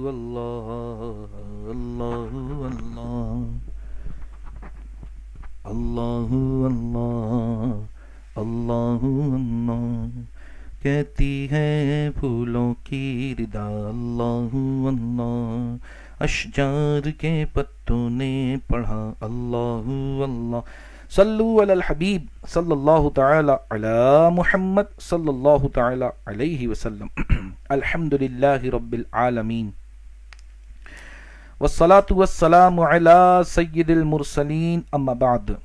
Allah, Allah, Allah, Allahu Allah, Allahu Allah, कहती है फूलों की रिदा अल्लाहु अल्लाह, अशजार के पत्तों ने पढ़ा अल्लाहु अल्लाह। सल्लु अलल हबीब सल्लल्लाहु तआला अला मुहम्मद सल्लल्लाहु तआला अलैहि वसल्लम। अल्हम्दुलिल्लाहि रब्बिल आलमीन वस्सलातु वस्सलामु अला सय्यिदिल मुरसलीन अम्मा बाद।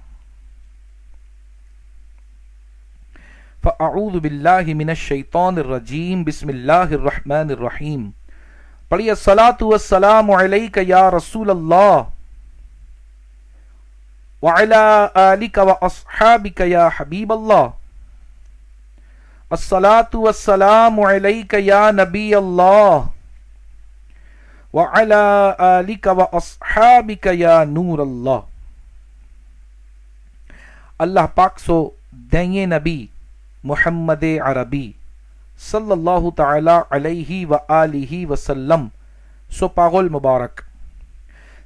फ़अऊज़ु बिल्लाहि मिनश शैतानिर रजीम बिस्मिल्लाहिर रहमानिर रहीम। पढ़िए अस्सलातु वस्सलामु अलैका या रसूल अल्लाह व अला आलिका व अस्हाबिका या हबीब अल्लाह। अस्सलातु वस्सलामु अलैका या नबी अल्लाह व अला आलिका व अस्हाबिका या नूर अल्लाह। अल्लाह पाक सो दैये नबी मुहम्मद अरबी सल्लल्लाहु ताला अलैहि व आलिहि वसल्लम सो पागल मुबारक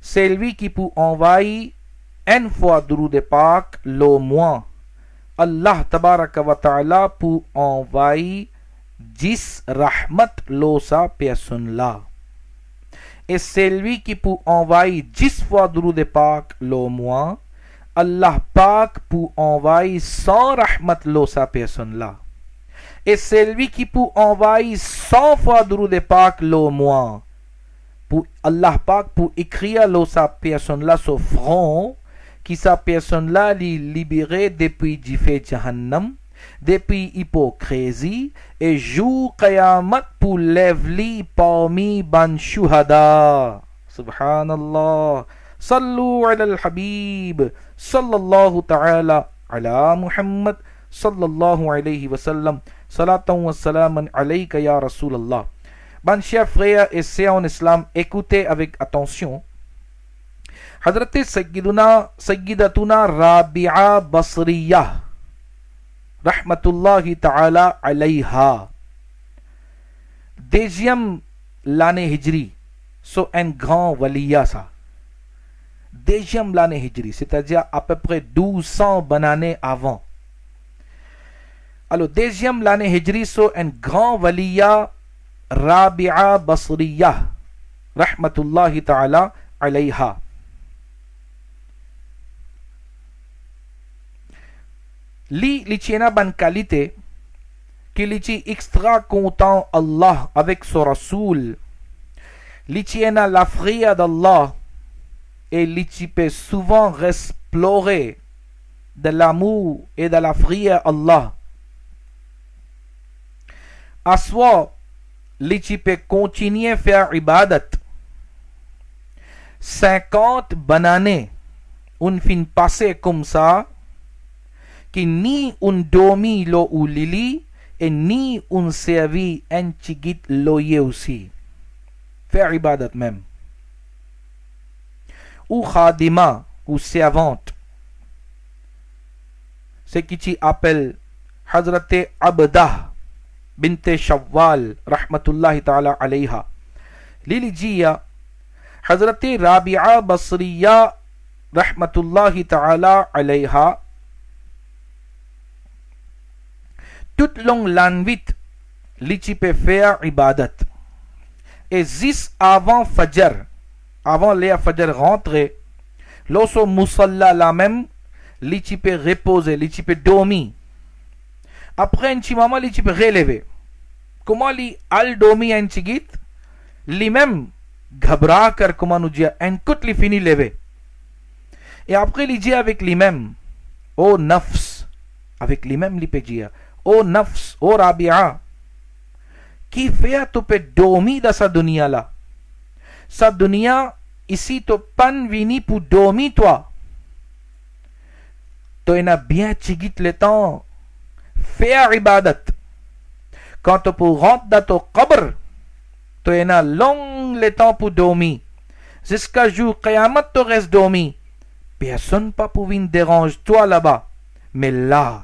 सेल्वी की पू envoie en fois दुरूद पाक लो moi अल्लाह तबारक व ताला पू envoie जिस रहमत लो सा पेसुन ला। ए सेल्वी की पू envoie जिस fois दुरूद पाक लो moi अल्लाह पाक पू envoie sans रहमत लो सा पेसुन ला। Et celui qui pour envahir 100 fois duroud pak lo moi pour Allah pak pour écrire lo sa personne là so front qui sa personne là li libéré depuis du fait jahannam depuis hypocrisie et jour qiyamat pour lève-li parmi ban shuhada. Subhanallah. Sallu ala al-habib sallallahu ta'ala ala Muhammad sallallahu alayhi wa sallam. Salatan wa salaman alayka ya Rasulallah. Ban chers frères et sœurs en islam, écoutez avec attention. Hadrat Sayyidatuna Rabi'a Basriya Rahmatullahi ta'ala alayha, deuxième l'année hijri, so un grand waliya ça. Deuxième l'année hijri, c'est-à-dire à peu près 1200 années avant. Alors, deuxième l'année hijri, so un grand waliya Rabi'a Basriya Rahmatullahi ta'ala alayha. Li tiena ban qualité qui li ti extra content Allah avec son Rasoul. Li tiena la fria d'Allah et li ti peut souvent explorer de l'amour et de la fria Allah. À soi, li ti peut continuer à faire ibadat. 50 bananes, un fin passé comme ça, qui ni un dormi lo ou lili, et ni un servi un chigit loye aussi. Faire ibadat même. Ou khadima, ou servante. Ce qui t'y appelle Hazrat Abdah bint Shawwal rahmatullahi ta'ala alayha. Lilijiya Hazrat Rabi'a Basriya rahmatullahi ta'ala alayha toute longue l'anvit li ci peut faire ibadat. Et juste avant Fajr, avant les Fajr rentrer, lorsque musalla la même, li ci peut reposer, li ci peut dormir. Après un petit moment, li ci peut relever. Comment li al dormir un petit git, li même घबरा कर comment nous dire un coup li fini lever. Et après li dit avec lui même, oh nafs, avec lui même li peut dire, oh nafs, oh Rabi'a, qui fait tu peux dormir dans sa dunya là. Sa dunya ici tu pan vini pour dormir toi. Tu en bien chigit le temps faire ibadat. Quand tu peux rentrer dans ton qabr, tu en long le temps pour dormir. Jusqu'à jour Qiyamah tu restes dormi. Personne pas pour venir déranger toi là-bas. Mais là,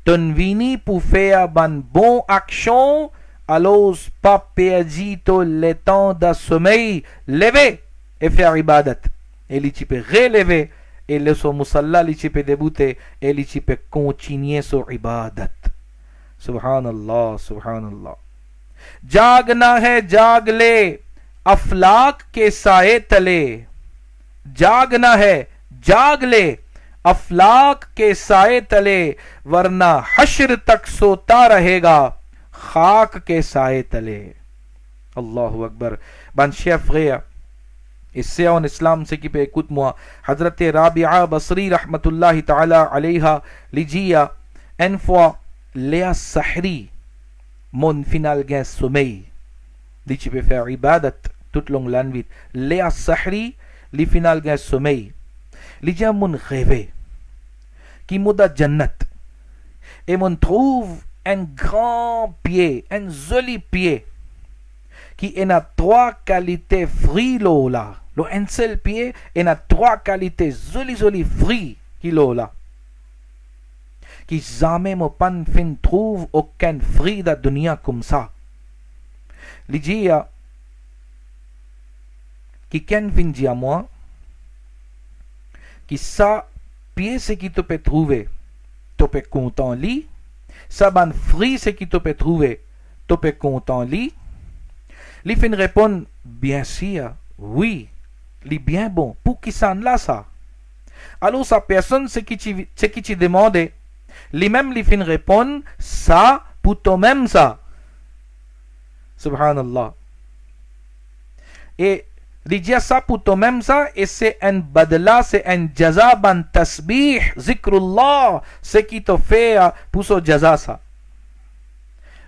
tu vini pour faire une bonne action alors pas perdre le temps de sommeil, lever et faire ibadat. Et il peut relever et le son musalla, il peut débuter et il peut continuer sur ibadat. Subhanallah, subhanallah. जागना है जाग ले अफलाक के साए तले, जागना है जाग ले अफलाक के साए तले, वरना हश्र तक सोता रहेगा खाक के साए तले. Allahu Akbar. Ben chers frères et sœurs en islam, ce qui peut écoute-moi, Hazrat Rabi'a Basri rahmatullahi ta'ala alayha lidia une fois Léa Sahri mon final gain sommeil li ci peut faire ibadat toute longue la nuit. Léa Sahri li final gain sommeil li dia mon rêvé qui mouda jannat et mon trouve un grand pied, un joli pied qui a trois qualités fruits là. Le un seul pied a trois qualités joli fruits qui là. Qui jamais mon pan fin trouve aucun fruit de dunia comme ça. L'idée qui ken fin dit à moi qui ça pied ce qui te peut trouver, tu peux content li, ça ban fruit ce qui te peut trouver, tu peux content li. Li fin répond bien sûr, oui, li bien bon, pour qui s'en là ça. Alors sa personne ce qui tu demande, li même li fin répond ça pour toi-même ça. Subhanallah. Et li dit ça pour toi-même ça et c'est un badla, c'est un jaza ban tasbih, zikrullah, ce qui te fait pour ce jaza ça.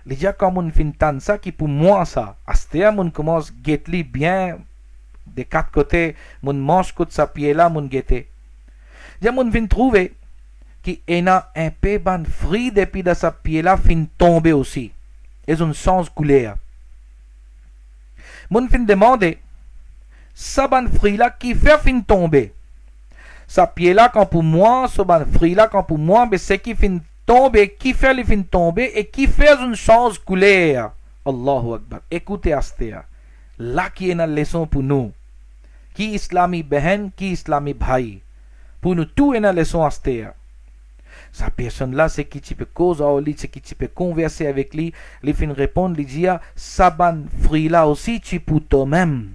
Les gens comme on finit ça qui pour moi ça, astéa mon commence guetli bien des quatre côtés, mon manche côté sa pied là mon guetté. J'ai mon fin trouver qui a un peu ban fruit depuis de sa pied là fin tomber aussi. Et un sens couleur. Mon fin demander ça ban fruit là qui fait fin tomber. Sa pied là quand pour moi, ce ban fruit là quand pour moi, mais c'est qui fin tomber, qui fait les fins tomber et qui fait une chose couleur. Allahu Akbar. Écoutez Astéa. Là qui est une leçon pour nous. Qui islami behen, qui islami bhai. Pour nous tout est une leçon Astéa. Sa personne là, c'est qui tu peux causer au lit, c'est qui tu peux converser avec lui. Les fins répondent, les dire, ça ban fruit là aussi tu peux toi-même.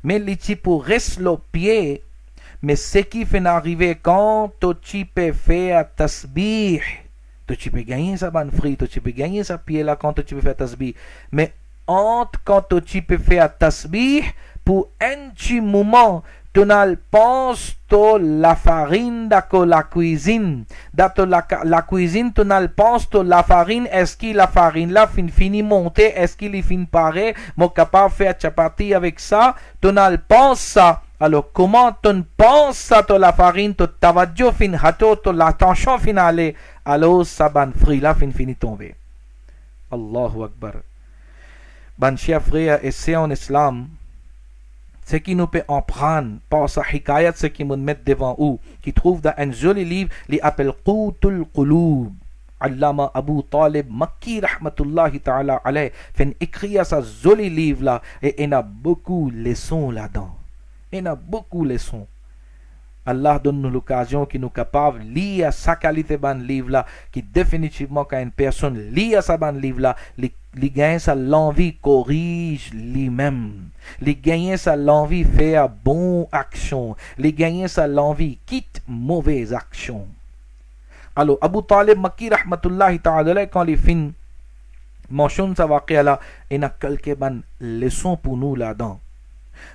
Mais les tu peux rester le pied. Mais ce qui fait arriver quand tu peux faire tasbih. Tu peux gagner sa bonne fruit, tu peux gagner sa pied là quand tu peux faire tasbih. Mais entre quand tu peux faire tasbih, pour un petit moment, tu n'as pense to la farine d'accord la cuisine. Dato la cuisine, tu n'as pense to la farine, est-ce que la farine là fini monter, est-ce qu'il est fin pareil, mon capable faire chapati avec ça, tu n'as pense ça. Alors, comment tu penses à la farine, tu t'avadjo fin hato, tu l'attention finale, alors ça ban fruit là fini tomber. Allahu Akbar. Ban chers frères et sœurs en islam, ce qui nous peut en prendre par sa hikayat, ce qui nous met devant eux, qui trouve dans un joli livre, qui appelle Qutul Qulub. Allama Abu Talib Makki rahmatullahi ta'ala alayh, fait écrire ce joli livre là, et il y a beaucoup de leçons là-dedans. Il y a beaucoup de leçons. Allah donne-nous l'occasion qui nous capable de lire sa qualité de livre là, qui définitivement quand une personne lit sa ban livre là, il gagne sa l'envie corrige lui-même. Il gagne sa l'envie faire bonne action. Il gagne sa l'envie quitte mauvaise action. Alors Abu Talib Makki rahmatullahi ta'ala quand il finit mentionne sa waqia là, il y a quelques leçons pour nous là-dedans.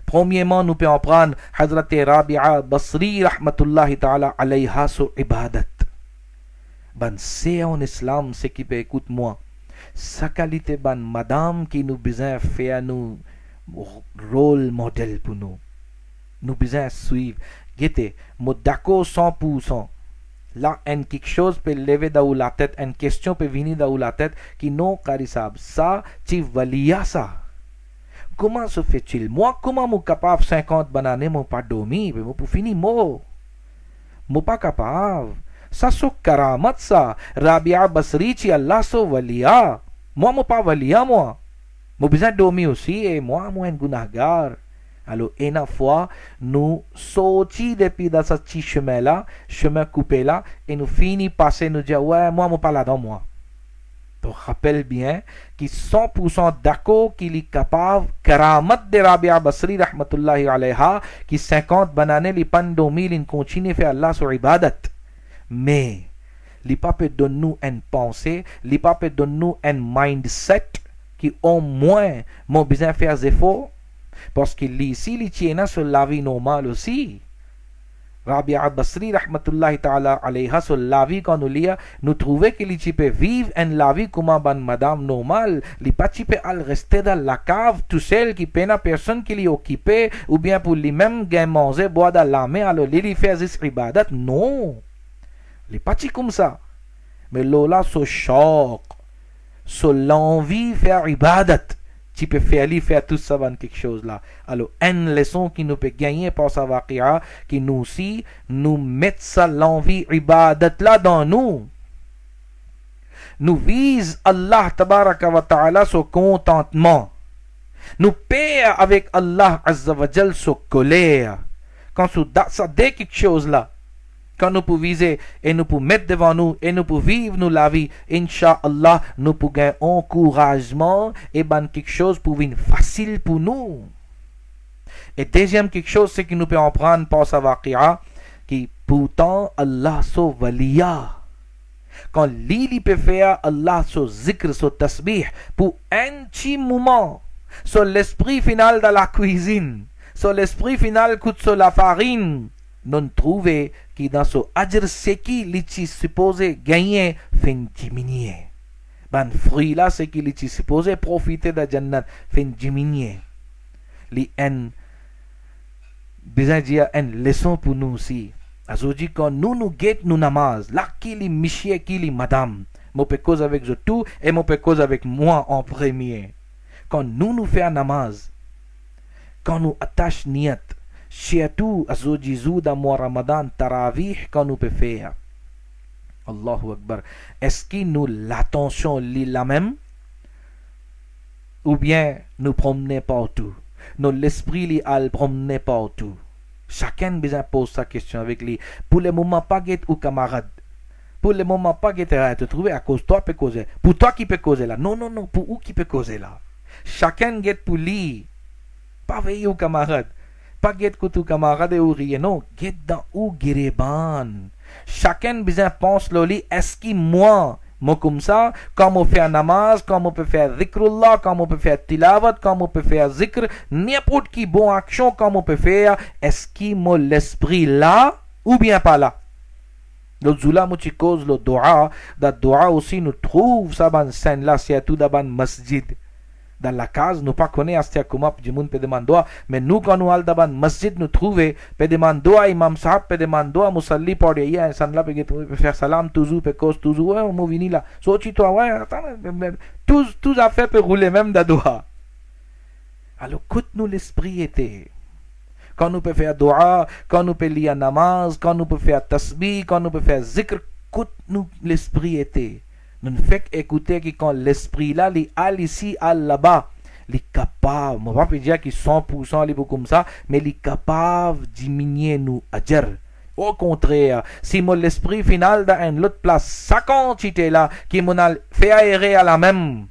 Premièrement, nous pouvons prendre Hazrat Rabi'a Basri rahmatullahi ta'ala alayha sur ibadat. Ban c'est en islam, ce qui peut écoute moi. Sa qualité ban madame qui nous besoin faire nous rôle modèle pour nous. Nous besoin suivre. Guettez, moi d'accord 100%. Là, quelque chose peut lever dans la tête, une question peut venir dans la tête qui non, Karisab, ça, tu valia ça. Comment se fait-il? Moi, comment je suis capable 50 bananes, je pas dormir, je peux finir mort. Je pas capable. Ça, c'est karamat ça. Rabi'a Basri, Allah so waliya. Moi pas valia, moi. Moi besoin dormir aussi, et moi un gunagar. Alors, une fois, nous sortis depuis dans ce petit chemin-là, chemin coupé là, et nous finissons passer, nous dire, ouais, moi pas là-dedans, moi. Donc, rappelle bien qu'il est 100% d'accord qu'il est capable, karamat de Rabia Basri, rahmatullahi alayha, qui 50 bananes, les pan dormir, il continue à faire Allah sur ibadat. Mais, les papes donnent nous une pensée, les papes donnent nous un mindset, qui au moins, mon besoin de faire des efforts, parce que ici, il tient sur la vie normale aussi. Rabia Basri, rahmatullahi ta'ala alayha, sur la vie qu'on nous lit, nous trouvons qu'il peut vivre une la vie comme une madame normale. Il pas peut rester dans la cave tout seul, qui peine à personne qui l'y occupé, ou bien pour lui-même manger, boire dans la main, alors il fait des ibadat. Non. Il pas comme ça. Mais là, ce choc, ce l'envie de faire ibadat, tu peux faire tout ça dans quelque chose là. Alors, une leçon qui nous peut gagner par sa vakia, qui nous aussi, nous met ça l'envie ibadat là dans nous. Nous vise Allah tabaraka wa ta'ala son contentement. Nous payons avec Allah azza wa jal son colère. Quand ça dit quelque chose là, quand nous pouvons viser et nous pouvons mettre devant nous et nous pouvons vivre nous la vie, Inch'Allah, nous pouvons gagner encouragement et ben quelque chose pour venir facile pour nous. Et deuxième quelque chose, c'est que nous pouvons prendre par sa vakia, qui pourtant Allah sauve liya. Quand l'île peut faire Allah son zikr, son tasbih, pour un petit moment, sur l'esprit final de la cuisine, sur l'esprit final coûte sur la farine, nous trouvons que dans ce ajr c'est qui l'est supposé gagner fin diminuer. Ben fruit là c'est qui l'est supposé profiter de Jannat fin diminuer. Li en besoin dire une leçon pour nous aussi. Aujourd'hui quand nous guette nous namaz, là qui li monsieur qui li madame, moi peut cause avec je tout et moi peut cause avec moi en premier. Quand nous fait un namaz, quand nous attache niyat, surtout à ce dans mois Ramadan, Tarawih, quand nous pouvons faire. Allahu Akbar. Est-ce que nous l'attention lit la même? Ou bien nous promener partout? Nous l'esprit lit à promener partout? Chacun besoin pose sa question avec lui. Pour le moment, pas guette ou camarade. Pour le moment, pas guette à te trouver à cause toi peut causer. Pour toi qui peut causer là. Non, pour où qui peut causer là. Chacun guette pour lui. Pas veiller au camarade. Pas guette que tout camarade ou rien, non, guette dans ou guéreban. Chacun besoin pense loli, est-ce que moi comme ça, comme on fait namaz, comme on peut faire zikrullah, comme on peut faire tilavat, comme on peut faire zikr, n'importe qui bonne action, comme on peut faire, est-ce que moi l'esprit là, ou bien pas là? Le zula mouti cause le dua, da dua aussi nous trouve ça ban scène là, c'est tout dans masjid. Dans la case, nous pas connaissons à comment du monde peut demander, mais nous quand nous allons dans masjid nous trouver, peut demander imam sahab, peut demander musalli pour dire insan là peut faire salam toujours, peut cause toujours, ouais on vini là, sorti toi ouais, attends, tous affaires peut rouler même dans doha. Alors écoute nous l'esprit était. Quand nous peut faire dua, quand nous peut lire namaz, quand nous peut faire tasbih, quand nous peut faire zikr, écoute nous l'esprit était. Nous fait écouter que quand l'esprit là, il est ici, là-bas, il est capable, je ne vais pas dire qu'il est 100% il est comme ça, mais il est capable de diminuer nous ajr. Au contraire, si mon l'esprit final dans une autre place, sa quantité là, qui m'a fait aérer à la même,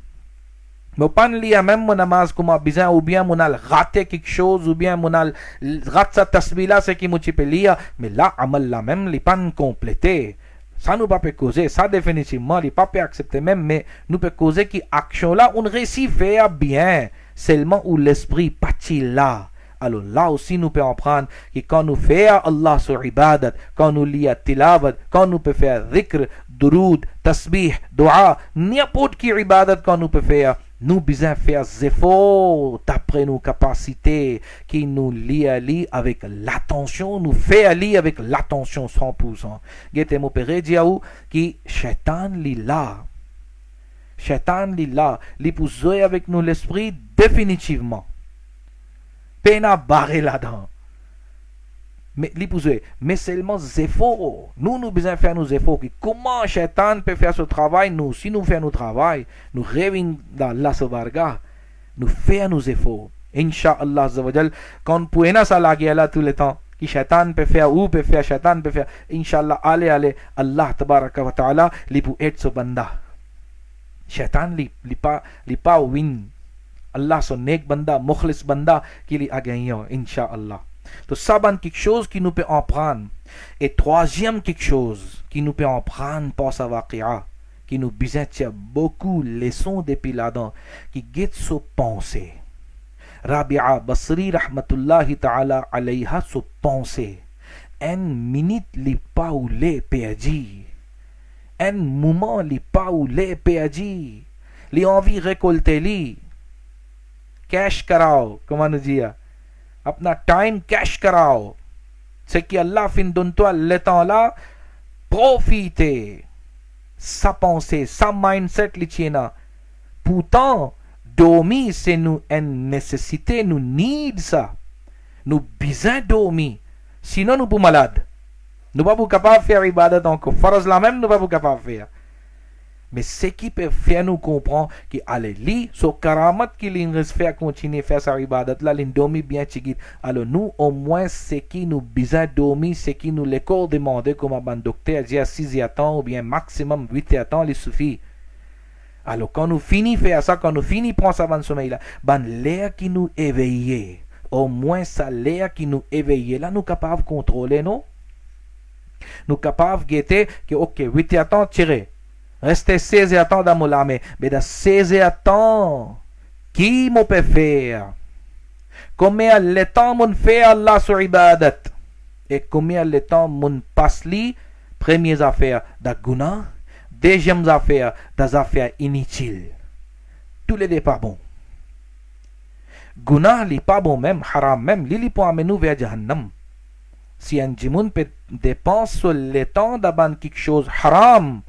mais pas lire même mon namaz comme besoin, ou bien mon raté quelque chose, ou bien mon raté sa tasbih là, c'est qui m'a peut lire, mais là, amal la même, il n'est pas complété. Ça nous pas peut causer, ça définitivement, il pas peut accepter même, mais nous peut causer que action là, on réussit faire bien, seulement où l'esprit partit là. Alors là aussi nous peut en prendre que quand nous faisons Allah sur ibadat, quand nous lisons tilavat, quand nous peut faire dhikr, durud, tasbih, dua, n'importe qui ibadat quand nous peut faire, nous besoin faire des efforts d'après nos capacités qui nous lient avec l'attention, nous fait aller avec l'attention 100%. Gete mo pere diaou qui shaitan li là. Shaitan li là, li pour jouer avec nous l'esprit définitivement. Pena barré là-dedans. Mais seulement efforts. Nous besoin faire nos efforts. Comment Shaitan peut faire ce travail? Nous, si nous faisons notre travail, nous rêvons d'Allah Savarga, nous faisons nos efforts. Inch'Allah Azawajal, quand on peut pas ça laguer là tout le temps, qui Shaitan peut faire, ou peut faire, Shaitan peut faire, Inch'Allah, allez, Allah Tabaraka wa Ta'ala, li pour être ce banda. Shaitan li pas win. Allah son nek banda, mukhlis banda, qui li a gagné, Inch'Allah. Donc ça, c'est quelque chose qui nous peut en prendre. Et troisième quelque chose qui nous peut en prendre pour sa waqia, qui nous besoin beaucoup de leçons depuis là-dedans, qui guette sa pensée. Rabia Basri rahmatullahi ta'ala alayha sa pensée. Un minute li pas ou les perdu. Un moment li pas ou les perdu. Li envie récolter li. Cash karao, comment nous dire? अपना time cash कराओ c'est que Allah fin donne-toi le temps là profitez sa pensée sa mindset lichena pourtant dormir c'est nous une nécessité nous need ça nous besoin dormir sinon nous pour malade nous pas capable faire ibadat encore faraz la même nous pas capable faire. Mais ce qui peut faire nous comprendre que allez li so karamat qui nous fait continuer faire sa ibadat là l'indomi bien chigit alors nous au moins ce qui nous besoin dormir ce qui nous l'école demander comme un docteur dit à 6 heures temps ou bien maximum 8 heures temps il suffit. Alors quand nous finit faire ça quand nous finit prendre ça ban sommeil là ban l'air qui nous éveiller au moins ça l'air qui nous éveiller là nous capable contrôler non nous capable guetter que OK 8 heures temps tirer. Restez 16 heures temps dans mon lame. Mais dans 16 heures temps, qui m'en peut faire? Combien de temps m'on fait Allah sur ibadat? Et combien de temps m'on passe li? Premières affaires da guna, deuxième affaires des affaires inutiles. Tous les deux pas bon. Guna li pas bon même, haram même, li pour amener nous vers Jahannam. Si un jimoun peut dépenser sur le temps d'aban quelque chose haram,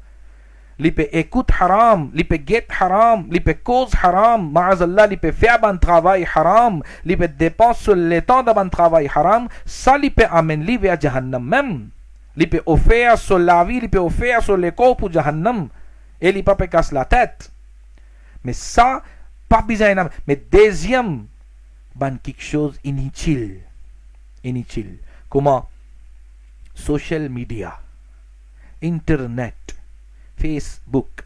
li peut écoute haram, li peut get haram, li peut cause haram, ma'azallah li peut faire un travail haram, li peut dépenser sur le temps d'un travail haram, ça li peut amener li vers Jahannam même. Li peut offrir sur la vie, li peut offrir sur le corps pour Jahannam, et li peut casser la tête. Mais ça, pas besoin. Mais deuxième, ban quelque chose inutile. Inutile. Comment? Social media, Internet, Facebook,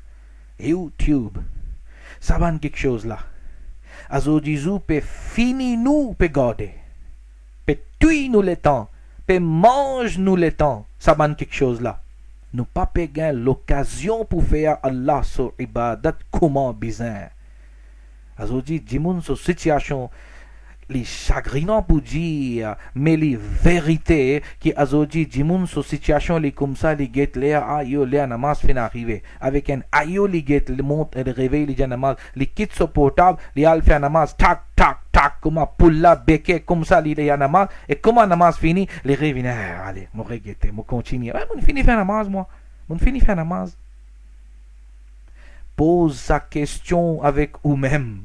YouTube, ça va quelque chose là. Aujourd'hui, peut finir nous, peut garder, peut tuer nous le temps, peut manger nous le temps, ça va quelque chose là. Nous pas gagner l'occasion pour faire Allah sur ibadat comment besoin. Aujourd'hui, dis-moi sur situation. Les chagrinants pour dire mais les vérités qui aujourd'hui dis-moi sur situation les comme ça les get l'air ayo l'air namaz fin arriver avec un ayo les get le monte le réveil les namaz les quitte ce portable les al faire namaz tac tac tac comme pour la béquet comme ça les namaz et comment namaz fini les revenir allez mon regretter mon continuer mon fini faire namaz moi mon fini faire namaz pose sa question avec vous-même.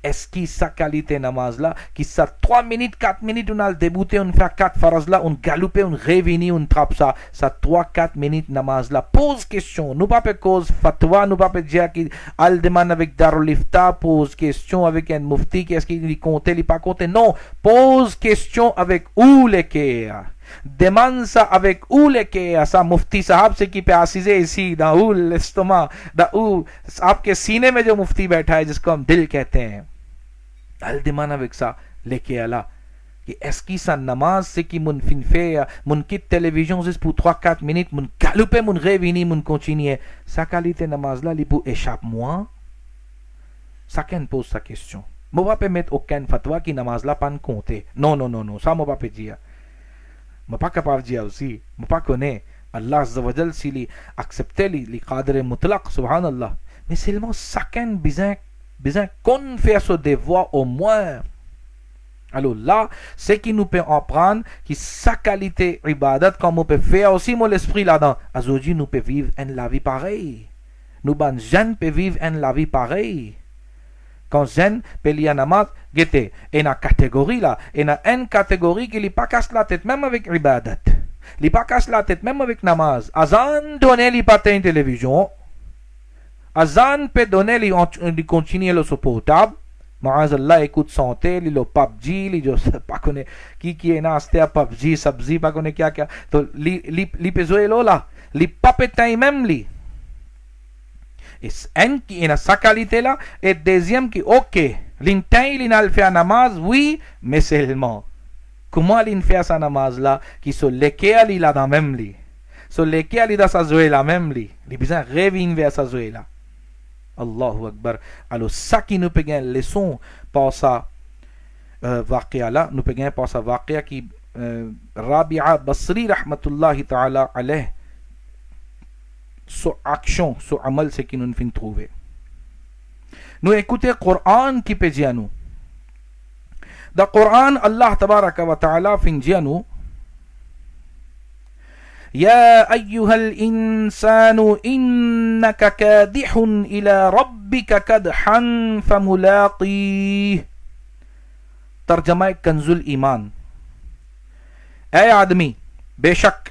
Est-ce que sa qualité namaz là, qui ça 3 minutes, 4 minutes, on a le débuté, on fait 4 faraz là, on galope, on revient, on trappe ça 3-4 minutes namaz là. Pose question, nous pas cause fatwa, nous pas dire qu'il al demande avec Darul Ifta, pose question avec un mufti, qu'est-ce qu'il compte, il pas compte, non, pose question avec où les kia. Demande ça avec où les kia, ça mufti sahab c'est qui peut assiser ici, dans où l'estomac, dans où, आपके सीने में जो मुफ्ती बैठा है जिसको हम दिल कहते हैं अल दिमान avec ça लेके आला कि est-ce कि ça नमाज से कि मुन फिन fait मुन quitte télévision juste pour 3-4 minutes मुन galoper मुन revenir मुन continuer sa qualité namaz là li pour échappe moi chacun pose sa question moi pas permettre aucun fatwa qui namaz là pas compter non ça moi pas peut dire moi pas capable dire aussi moi pas connais Allah Azza wa Jal s'il acceptait les qadr mutlaq subhanallah mais seulement chacun besoin qu'on fait ce devoir au moins. Alors là ce qui nous peut en prendre qui sa qualité ibadat comme on peut faire aussi mon l'esprit là-dedans aujourd'hui nous peut vivre une la vie pareille nous ban jeunes peut vivre une la vie pareille Quand zen pelia namaz gete. Et na catégorie là, et na une catégorie qui li pas casse la tête même avec ibadat. Li pas casse la tête même avec namaz. Azan donne li pas une télévision. Azan peut donner li continuer le supportable. Ma'azallah écoute santé, li lo PUBG, li jo pas connaît qui est na astea PUBG, sabzi pas connaît क्या क्या. तो li pe zoe lo là. Li pas peut même li. En qui est sa qualité là, et deuxième qui ok, l'intain il n'a fait namaz, oui, mais seulement. Comment il fait sa namaz là, qui se lequel il a dans même li, se lequel il a sa zoé la même li, il besoin revenir vers sa zoé là. Allahu Akbar. Alors ça qui nous peut gagner leçon par sa waqia là, nous peut gagner par sa waqia qui Rabi'a Basri rahmatullahi ta'ala alayh. So action, so amal, c'est qui nous fin trouver. Nous écoutez le Coran qui peut dire nous. Dans le Coran, Allah tabaraka wa ta'ala fin dire nous. يا أيها الإنسان إنك كادح إلى ربك كدحا فملاقيه. ترجمة كنز الإيمان. أي आदमी बेशक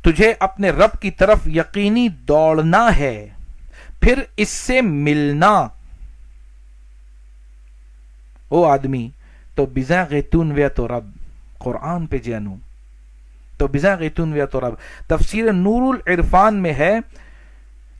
तुझे अपने रब की तरफ यकीनी दौड़ना है, फिर इससे मिलना. ओ आदमी तो बिजा गैतून वे तो रब कुरान पे जानू तो बिजा गैतून वे तो रब. तफसीर नूरुल इरफान में है,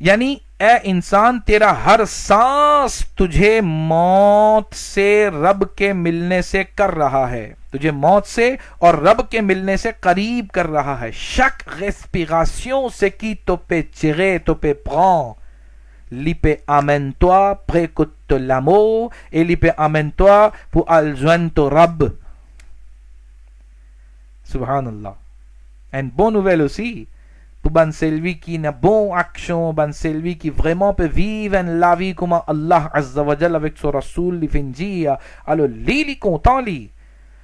यानी ए इंसान तेरा हर सांस तुझे मौत से रब के मिलने से कर रहा है, तुझे मौत से और रब के मिलने से करीब कर रहा है. Chaque respiration c'est qui te peut tirer, te peut prendre. Lipe amène-toi, précoute l'amour et lipe amène-toi pour al joindre ton rab. Subhanallah. Une bonne nouvelle aussi pour ban celui qui n'a bon action, ban celui qui vraiment peut vivre la vie comme Allah Azza wa Jalla avec son Rasoul li finjia. Alors li content li.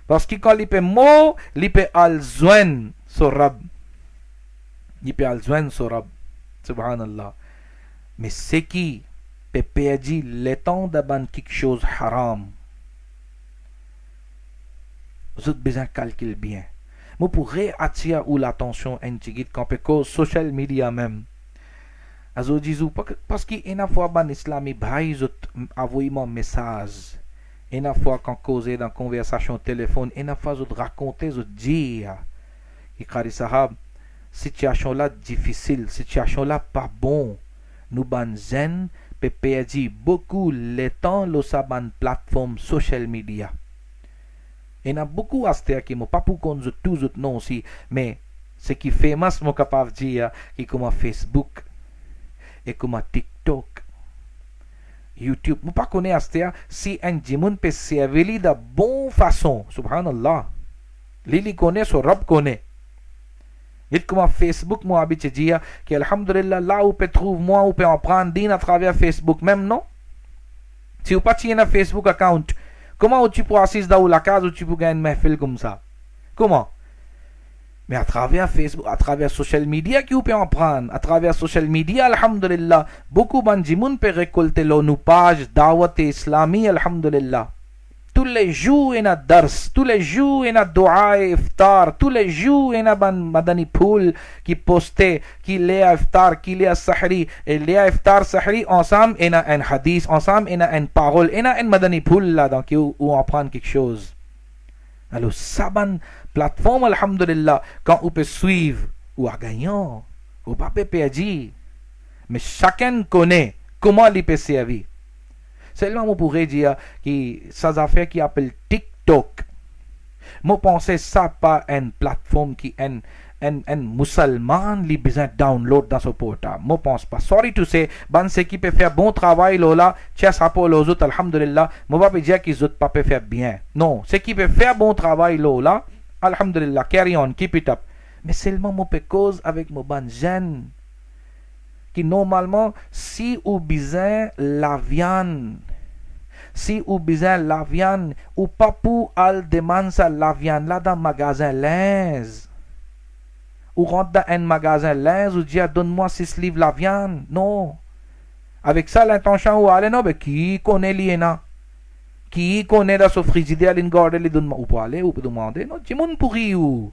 Parce que quand il peut mot, il peut al-zwen sur Rab. Il peut al-zwen sur Rab. Subhanallah. Mais c'est qui peut perdre le temps d'aban quelque chose haram. Vous avez besoin de calculer bien. Moi pourrais attirer l'attention un petit guide quand cause social media même. Azo disou parce qu'il y a une fois ban islami bhai zot envoyer mon message. Une fois qu'on causait dans conversation téléphone, une fois je racontais, je dis, et Kari Sahab, situation là difficile, situation là pas bon. Nous ban zen, pe perdu beaucoup le temps lo sa ban plateforme social media. Il y a beaucoup à ce qui m'ont pas pour qu'on tous autres non aussi, mais ce qui fait mas mon capable de dire, qui comme Facebook et comme TikTok. YouTube, je ne connais pas si un djimoun peut servir de bonne façon. Subhanallah. Lili connaît, son Rab connaît. Et comme Facebook, moi, habitué dire que, alhamdulillah, là où peut trouver moi, où peut en prendre din à travers Facebook, même non? Si vous pas un Facebook account, comment tu peux assister dans la case où tu peux gagner un fil comme ça? Comment? Mais à travers Facebook, à travers social media, qui peut en prendre? À travers social media, alhamdulillah, beaucoup de gens peuvent récolter nos pages Dawat Islami, alhamdulillah. Tous les jours, il y a dars, tous les jours, il y a dua et iftar, tous les jours, il y a madani pool qui postait, qui lit iftar, qui lit sahri, et lit iftar, sahri, ensemble, il y a un hadith, ensemble, il y a une parole, il y a un madani pool là, donc où on apprend quelque chose. Alors, ça, plateforme, alhamdulillah, quand on peut suivre, ou à gagnant, ou pas perdre. Mais chacun connaît comment il peut servir. Seulement, on pourrait dire que ces affaires qui appellent TikTok, moi pense ça pas une plateforme qui un musulman li besoin download dans son portable. Moi pense pas. Sorry to say, ban ce qui peut faire bon travail là, tiens ça pour les autres, alhamdulillah. Moi pas dire qu'ils autres pas peut faire bien. Non, ce qui peut faire bon travail là, alhamdulillah, carry on, keep it up. Mais seulement mon peut cause avec mon ban jeune qui normalement si ou besoin la viande, si ou besoin la viande ou pas pour al demande ça la viande là dans magasin linge ou rentre dans un magasin linge ou dit donne-moi 6 livres la viande. Non, Avec ça, l'intention ou aller, non, ben, qui connaît l'IENA? Qui connaît dans ce frigidaire, l'ingorde, les donne, ou pour aller, ou pour demander, non, tu m'en pourri ou?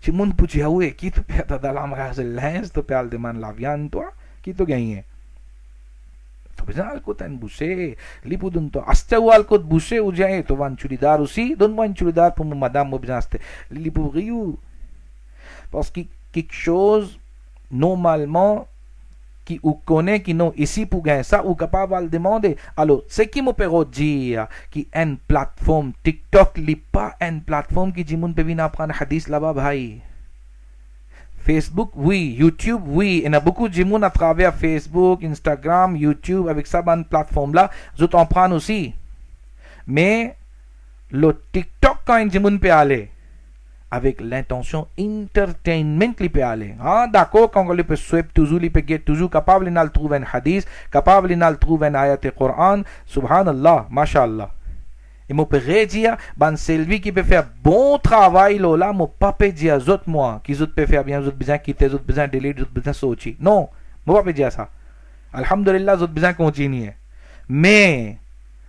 Tu m'en pour dire, oui, qui te perd dans l'embrase de linge, te perd demander la viande, toi? Qui te gagne? Tu besoin alcoot en boucher, li pour donner toi. Aste ou alcoot boucher, ou j'ai, tu vas un chulidar aussi, donne-moi un chulidar pour madame, moi besoin aste. Li pour riou. Parce que quelque chose, normalement, qui ou connaît qui non ici pour gagner ça ou capable de demander. Alors, ce qui me peut dire qui une plateforme TikTok n'est pas une plateforme qui dit moun peut venir apprendre hadith là-bas bhai. Facebook oui, YouTube oui, il y a beaucoup de gens à travers Facebook, Instagram, YouTube avec ça bonne plateforme là, je t'en prends aussi. Mais le TikTok quand un gens peut aller avec l'intention entertainment li peut aller. Ah, d'accord, quand on peut swipe toujours, il peut être toujours capable de trouver un hadith, capable de trouver un ayat du Coran, subhanallah, mashallah. Et moi peux dire, ben celui qui peut faire bon travail là, moi pas peut dire aux autres moi, qui autres peut faire bien, aux autres besoin quitter, aux autres besoin délire, aux autres besoin sortir. Non, moi pas peut dire ça. Alhamdulillah, aux autres besoin continuer. Mais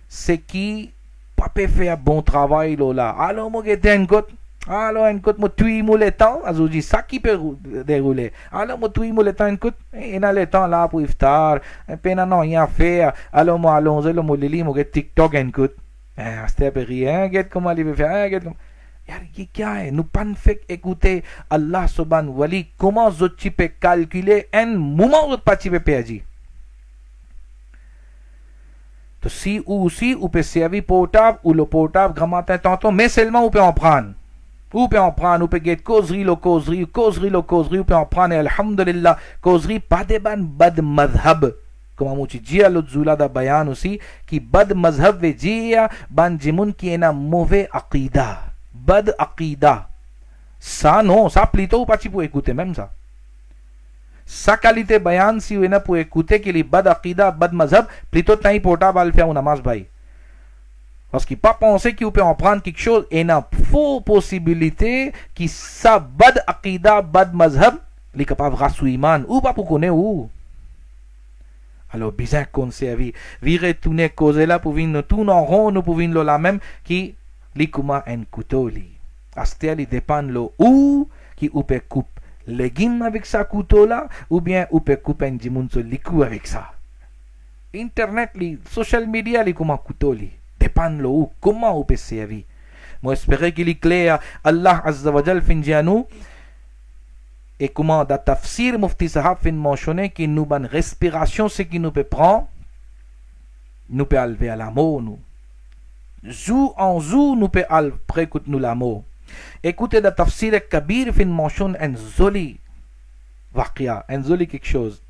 c'est qui pas peut faire bon travail là. Alors moi que un côté alors, écoute, moi, tu y le temps, je dis ça qui peut dérouler. Alors, moi, tu y le temps, écoute, il a le temps là pour iftar, et puis non, rien à faire. Alors, moi, allons-y, moi, Lili, moi, TikTok, écoute. C'était pas rien, get comment il veut faire, get comment. Y'a nous pas fait écouter Allah subhanahu wa ta'ala, comment tu peux calculer un moment où tu peux perdre. Donc, si ou peut servir portable, ou le portable, grand matin, tantôt, mais seulement, on peut en prendre. Ou peut en prendre, ou peut get causerie, ou peut en prendre, alhamdulillah, causerie, pas de ban bad madhab. Comme on dit, l'autre zoula da bayan aussi, qui bad madhab veut dire, ban jimun qui est un mauvais aqida. Bad aqida. Ça, non, ça plutôt pas pour écouter, même ça. Sa qualité bayan, si vous êtes pour écouter qu'il est bad aqida, bad madhab, plutôt t'as portable à le faire un namaz bayi. Parce qu'il pas penser qu'il peut en prendre quelque chose et il y a faux possibilité qui sa bad aqida, bad mazhab, il est capable de rassurer iman ou pas pour connaître où. Alors, bien conservé, vi retourner causer là pour venir tout en rond, nous pour venir la même qui li comme un couteau li. Astel il dépend le où qui ou peut couper légumes avec sa couteau là ou bien ou peut couper un dimoun sur likou avec ça. Internet li, social media li comme un couteau li. Dépend le où, comment on peut servir. Moi, j'espère qu'il est clair. Allah Azza wa Jal fin dianou. Et comment, dans tafsir, Mufti Sahab fin mentionner que nous, ban respiration, ce qui nous peut prendre, nous peut enlever à l'amour, nous. Zou en zou, nous peut enlever nous l'amour. Écoutez, dans tafsir Kabir fin mentionne un zoli waqia, un zoli quelque chose.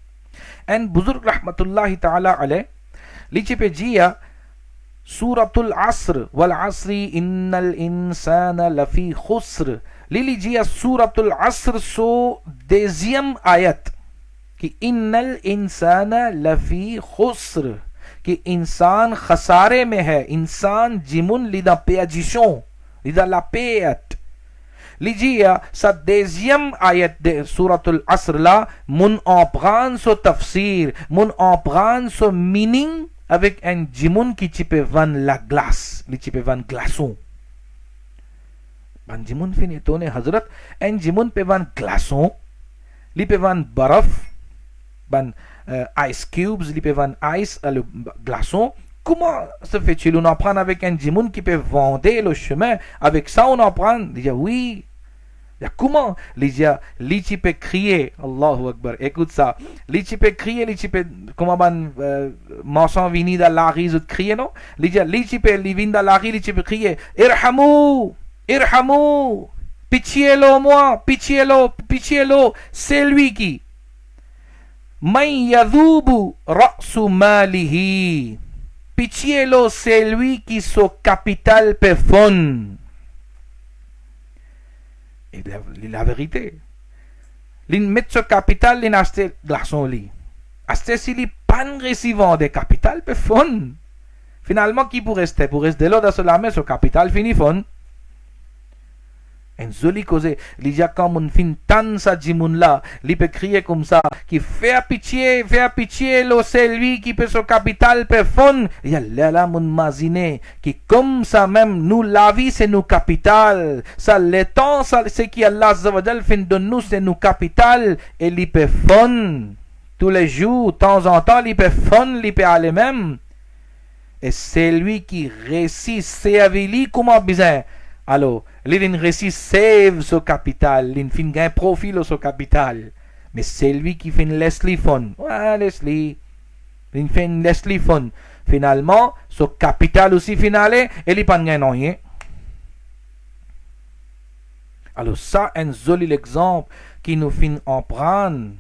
Un buzurg rahmatullahi ta'ala alayh, li ci peut dire, Suratul Asr wal Asri innal insana lafi khusr. Lili jia Suratul Asr so deuxième ayat कि innal insana lafi khusr कि इंसान खसारे में है इंसान जिमुन लिदा perdition लिदा la perte. Lijia sa deuxième ayat de Suratul Asr la mun en prendre so tafsir mun en prendre so meaning avec un jimoun qui peut vendre la glace, qui peut vendre glaçon. Un jimoun finit étonné, Hazrat, un jimoun peut vendre glaçon, il peut vendre baraf, ice cubes, il peut vendre ice, le glaçon. Comment se fait-il? On en prend avec un jimoun qui peut vendre le chemin, avec ça on en prend? Il dit oui. Comment Lichi peut crier, Allahu Akbar, écoute ça. Lichi peut crier, Lichi peut, comment marchand vini dans la rue, crier, non? Lichi peut venir dans la rue, Lichi peut crier, Irhamou, Irhamou, pitié-le moi, pitié-le, pitié-le, c'est lui qui. Man yadhubu ra'su malihi. Pitié-le, c'est lui qui son capital peut fondre. Et la vérité. L'in met ce capital, l'in acheté glaçon li. Acheté si li pan recevant des capital pe fon. Finalement, qui pour rester? Pour rester là dans la main, ce capital fini fon. En joli cause, li ja quand mon fin tan sa jimoun là, li peut crier comme ça, qui fait pitié, lo c'est lui qui peut son capital peut fond. Ya là mon mazine, qui comme ça même, nous la vie c'est nous capital. Ça le temps, ça c'est qui Allah Azza wa Jal fin de nous c'est nous capital, et li peut fond. Tous les jours, de temps en temps, li peut fond, li peut aller même. Et c'est lui qui réussit, servir comment besoin. Alors, l'in réussit save ce capital, l'in fin gain profit de ce capital. Mais c'est lui qui fait une Leslie fund. Ouais, Leslie. L'in fait une Leslie fund. Finalement, ce capital aussi finale, il n'y a pas de rien. Alors, ça, un joli exemple qui nous fait en prendre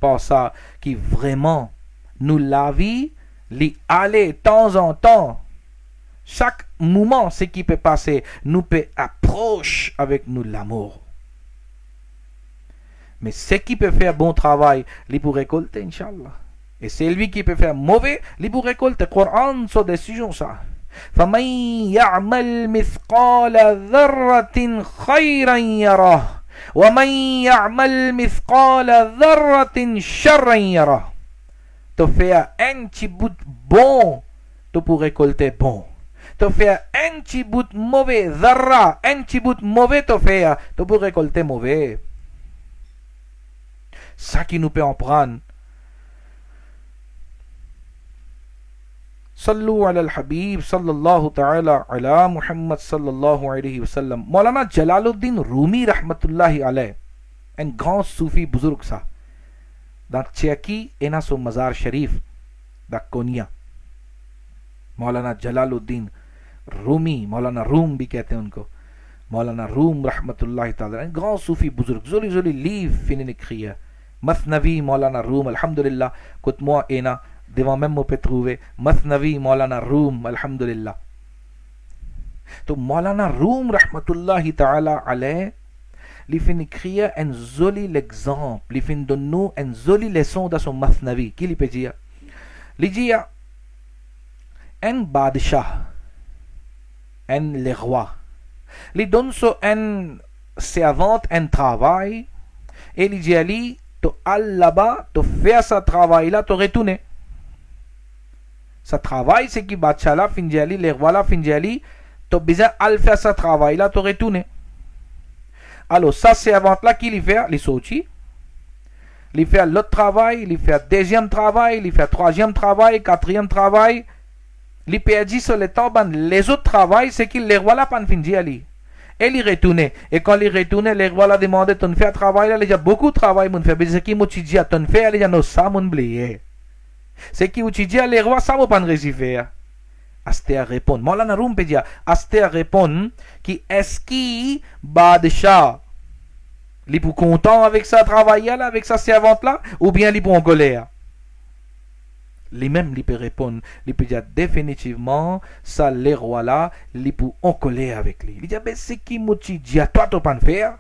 par ça, qui vraiment nous la vie, l'y aller de temps en temps. Chaque moment, ce qui peut passer, nous peut approcher avec nous l'amour. Mais ce qui peut faire bon travail, il peut récolter, Inch'Allah. Et c'est lui qui peut faire mauvais, il peut récolter. Le Coran, c'est décision ça. فَمَنْ يَعْمَلْ مِثْقَالَ ذَرَّةٍ خَيْرًا يَرَهُ وَمَنْ يَعْمَلْ مِثْقَالَ ذَرَّةٍ شَرًّا يَرَهُ. Tu fais un petit bout bon, tu peux récolter bon. Tu fais un petit bout mauvais, zarra, un petit bout mauvais, tu peux récolter mauvais. Ça qui nous peut en prendre. Sallu ala al-Habib, sallallahu ta'ala ala Muhammad sallallahu alayhi wa sallam. Maulana Jalaluddin Rumi rahmatullahi alayh, un grand soufi buzurg ça. Dans Tchèque, et dans son mazar sharif, dans Konya. Maulana Jalaluddin Rumi, Maulana Rum भी कहते हैं उनको, Maulana Rum rahmatullahi ta'ala, un grand soufi buzurg, joli livre fini écrit. Masnavi Maulana Rum, alhamdulillah, écoute-moi, Ena, devant même on peut trouver Masnavi Maulana Rum, alhamdulillah. Donc Maulana Rum rahmatullahi ta'ala alayh, il fait écrire un joli exemple, il fait donner une jolie leçon dans son Masnavi. Qui lui peut dire? Il dit, un badshah, un roi, il donne so un servant un travail, et il dit à lui, tu alles là-bas, tu fais ce travail-là, tu retournes. Ce travail, c'est qui badshah là, fin d'ali, le roi là, fin d'ali, tu as besoin de faire ce travail-là, tu retournes. Alors, ça, servant-là, qui lui fait? Il sortit. Il fait l'autre travail, il fait deuxième travail, il fait troisième travail, quatrième travail. Il perdit sur le temps, les autres travails, c'est qu'il les rois là, pas fin d'ali. Et il retournait. Et quand il retournait, les rois là demandaient, tu fais un travail là, il y a beaucoup de travail, mon fait. Mais c'est qui, tu dis, tu fais, il y a non, ça, mon blé. C'est qui, tu dis, les rois, ça, mon pas récifère. Astea répond, Maulana Rum peut dire, Astea répond, qui est-ce qui Badshah, il est pour content avec sa travail là, avec sa servante là, ou bien il est pour en colère? Lui-même, il peut répondre, il peut dire définitivement, ça, les rois là, il est pour en colère avec lui. Il dit, ben c'est qui tu dis, toi, tu peux pas faire?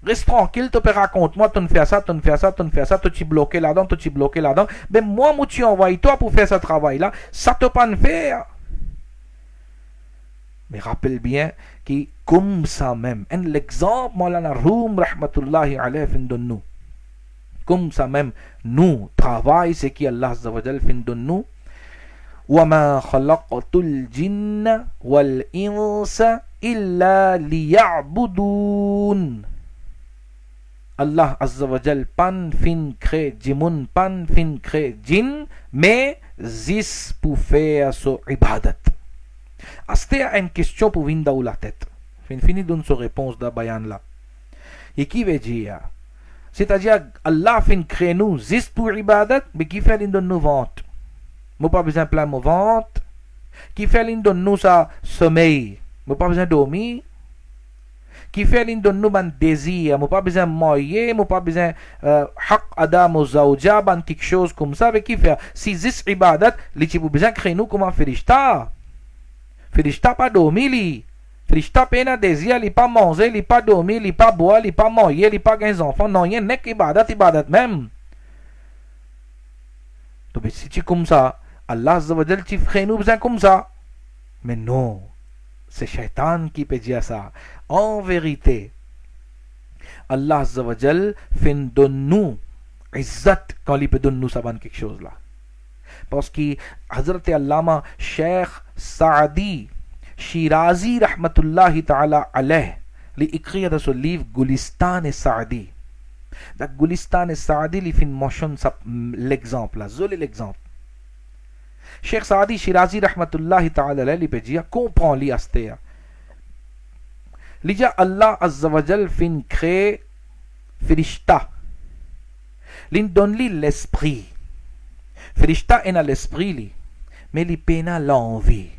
Reste tranquille, tu peux raconter, moi, tu fais ça, tu fais ça, tu fais ça, tu es bloqué là-dedans, tu es bloqué là-dedans. Ben moi, tu envoies toi pour faire ce travail là, ça te pas faire. Mais rappelle bien que comme ça même, l'exemple, Maulana Rum, rahmatullahi alayhi, fin de nous. Comme ça même, nous, travail, c'est qui Allah Azza wa Jal fin de nous. وَمَا خَلَقْتُ الْجِنَّ وَالْإِنسَ إِلَّا لِيَعْبُدُونَ. Allah Azza wa Jal pan fin crée jimoun, pan fin crée jinn, mais zis pour faire son ibadat. C'était une question pour venir dans la tête. Fin fini donne sa réponse dans bayan là. Et qui veut dire? C'est-à-dire, Allah fin crée nous juste pour ibadat, mais qui fait l'in donne nous vente? Moi pas besoin de plein mon vente. Qui fait l'in donne nous sa sommeil? Moi pas besoin de dormir. Qui fait l'in donne nous ban désir? Moi pas besoin de moyer, moi pas besoin haq adam ou zawja, ban quelque chose comme ça. Mais qui fait? Si juste ibadat, les types besoin de créer nous comme un ferishta. Ferishta pas dormir li. Ferishta peine désir, il pas manger, il pas dormir, il pas boire, il pas manger, il pas gagner enfants. Non, rien n'est ibadat même. Donc si tu comme ça, Allah Azza wa Jal tu ferais nous besoin comme ça. Mais non, c'est Shaitan qui peut dire ça. En vérité, Allah Azza wa Jal fin donne-nous izzat quand il peut donner ça quelque chose là. Parce que Hazrat Allama Sheikh Saadi Shirazi rahmatullahi ta'ala alayh li écrire dans ce livre Gulistan et Saadi. Dans Gulistan et Saadi, il fait mention l'exemple là, zol l'exemple. Sheikh Saadi Shirazi rahmatullahi ta'ala alayh li peut dire comprend li astea. Li dit Allah Azza wa Jal fin créer Firishta. Li donne li l'esprit. Firishta est dans l'esprit li, mais li pena l'envie.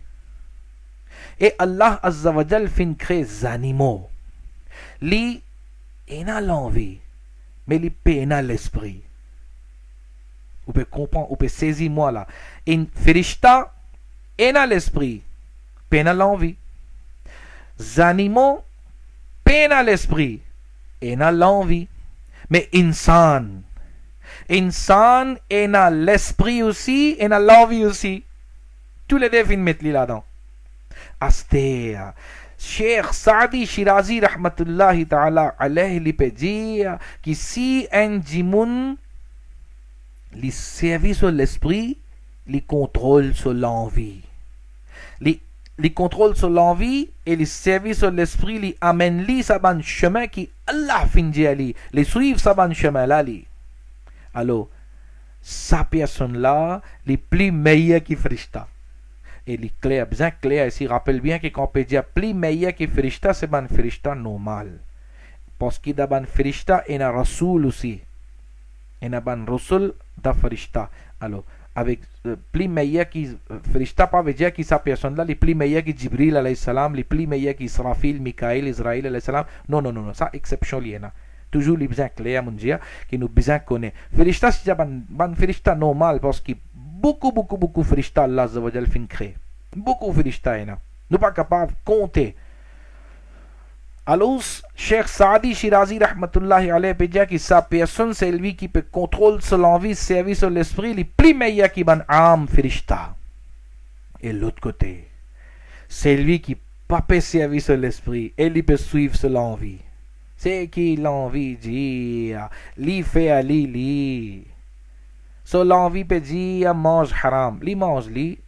Et Allah Azza wa Jal fin créer les animaux. Li est dans l'envie, mais li pena l'esprit. Vous pouvez comprendre, vous pouvez saisir moi là. Et Firishta est dans l'esprit, pena l'envie. Les animaux pena l'esprit, et dans l'envie. Mais insan est dans l'esprit aussi et dans l'envie aussi. Tous les deux viennent mettre là-dedans. Astea. Cheikh Saadi Shirazi rahmatullahi ta'ala alayhi li peut dire que si un djimoun li servit sur l'esprit, li contrôle sur l'envie. Li contrôle sur l'envie et li servit sur l'esprit, li amène li sa ban chemin qui Allah fin dit li. Li suivre sa ban chemin là li. Alors, sa personne là, les plus meilleure qui Firishta. Et les clair, bien clair ici, rappelle bien que quand on peut dire plus meilleur qui Firishta, c'est ban Firishta normal. Parce qu'il y a ban Firishta et un Rasoul aussi. Et un ban Rasoul da Firishta. Alors, avec plus meilleur qui Firishta, pas veut dire que sa personne là, les plus meilleurs qui Jibril alayhi salam, les plus meilleurs qui Israfil, Mikaël, Israël alayhi salam. Non, ça exception liena. Toujours les besoins clairs, mon Dieu, qui nous besoin connaît. Firishta, c'est un Firishta normal, parce que beaucoup Firishta, Allah Azza wa Jal fin créé. Beaucoup Firishta, nous pas capables de compter. Alors, Cheikh Saadi Shirazi, rahmatullahi alayhi, peut dire que sa personne, c'est lui qui peut contrôler sur l'envie, servir sur l'esprit, les plus meilleurs qui ban âme Firishta. Et l'autre côté, c'est lui qui peut servir sur l'esprit, et il peut suivre sur l'envie. C'est qui l'envie dire, li fait à li. So l'envie peut dire mange haram, li mange li.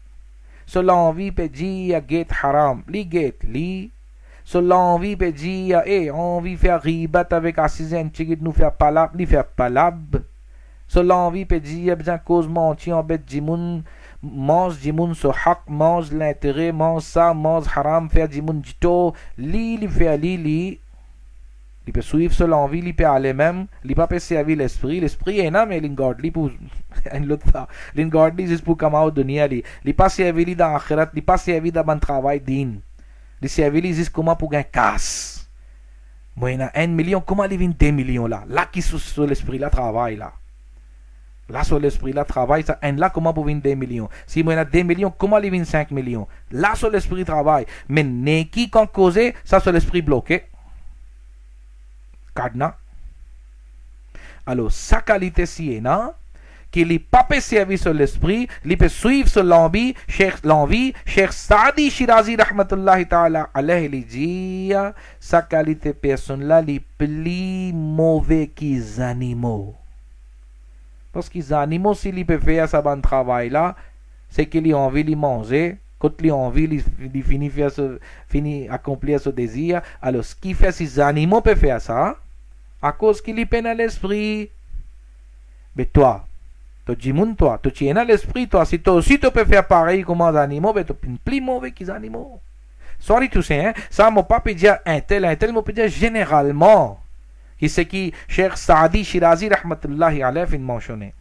So l'envie peut dire get haram, li get li. So l'envie peut dire envie faire ribat avec assisen tigit nous faire palab, li faire palab. So l'envie peut dire bien cause menti en bête dimoun, mange dimoun so haq, mange l'intérêt, mange ça, mange haram, faire dimoun dito, li fait li. Il peut suivre sur l'envie, il peut aller même, il peut pas servir l'esprit. L'esprit est là, mais il garde pour un autre fois. Il garde juste pour comme out dunia. Il pas servir dans l'akhirat, il pas servir dans le travail din. Il servir juste comment pour gagner casse. Moi, il y a 1 million, comment il vient 2 millions là? Là qui sur l'esprit là travaille là. Là sur l'esprit là travaille, ça un là comment pour venir 2 millions. Si moi il y a 2 millions, comment il vient 5 millions? Là sur l'esprit travaille. Mais n'est-qui qu'en causer, ça sur l'esprit bloqué. Kadna. Alors, sa qualité si est là, qu'il n'est pas peut servir sur l'esprit, il peut suivre sur l'envie, Cheikh Saadi Shirazi rahmatullahi ta'ala alayhi li dit, sa qualité personne là, les plus mauvais qu'ils animaux. Parce que les animaux, s'ils peuvent faire ça bon travail là, c'est qu'ils ont envie de manger. Quand ils ont envie de finir accomplir ce désir, alors ce qui fait ces animaux peuvent faire ça, à cause qu'ils peine à l'esprit. Mais toi, tu es dans l'esprit, toi, si toi aussi tu peux faire pareil comme les animaux, mais tu es plus mauvais que les animaux. Sorry tout ça, hein? Ça ne m'a pas pu dire un tel, m'a pu dire généralement. Qui c'est qui Cheikh Saadi Shirazi rahmatullahi alayhi fin mentionné.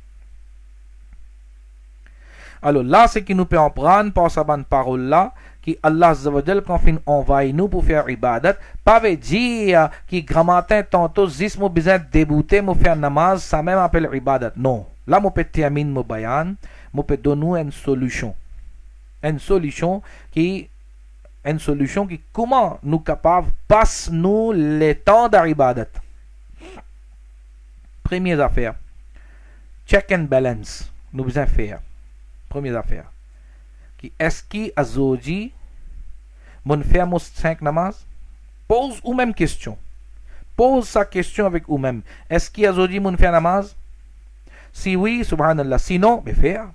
Alors là, c'est qui nous peut en prendre par sa bonne parole là, qui Allah Azza wa Jal quand fin envahit nous pour faire ibadat, pas veut dire qui grand matin tantôt zis mo besoin débouter mo faire namaz, ça même appelle ibadat. Non. Là, mo peut terminer mon bayan, mo peut donner une solution. Une solution qui comment nous capables passe nous le temps d'ibadat. Première affaire, check and balance, nous besoin faire. Première affaire. Est-ce qu'il a zoji mon faire 5 namaz? Pose ou même question. pose sa question avec vous-même. Est-ce qu'il y a aujourd'hui moun fait namaz? Si oui, subhanallah. Sinon, mais faire.